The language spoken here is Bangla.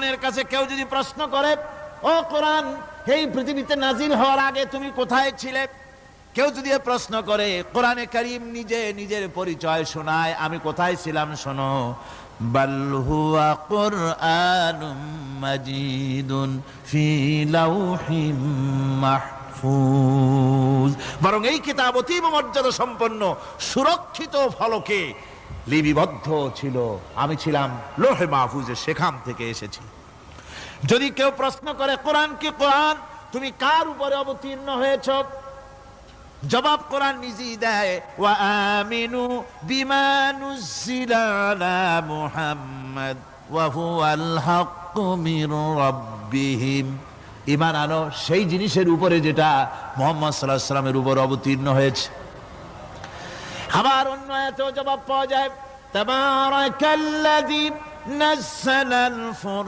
কোরআনের কাছে কেউ যদি প্রশ্ন করে, ও কোরআন, এই পৃথিবীতে নাজিল হওয়ার আগে তুমি কোথায় ছিলে? কেউ যদি প্রশ্ন করে, কোরআনে কারীম নিজে নিজের পরিচয় শোনায়, আমি কোথায় ছিলাম শোনো। বাল হুয়া কুরআনুম মাজিদুন ফি লাউহিম মাহফুজ, বরং এই কিতাব অতীব মর্যাদা সম্পন্ন সুরক্ষিত ফলকে লিপিবদ্ধ ছিল, আমি ছিলাম লৌহে মাহফুজে, সেখান থেকে এসেছি। যদি কেউ প্রশ্ন করে, কোরআন কি কোরআন, তুমি কার উপরে অবতীর্ণ হয়েছ? জবাব কোরআন নিজেই দেয়, ওয়া আমিনু বিমা নুজিলা আলা মুহাম্মাদ ওয়া হুয়াল হাক্কু মির রাব্বিহিম, ঈমান আনো সেই জিনিসের উপরে যেটা মুহাম্মদ সাল্লাল্লাহু আলাইহি ওয়াসাল্লামের উপর অবতীর্ণ হয়েছে। আবার অন্য আয়াতেও জবাব পাওয়া যায়, তাবারাকাল্লাযী নাযালাল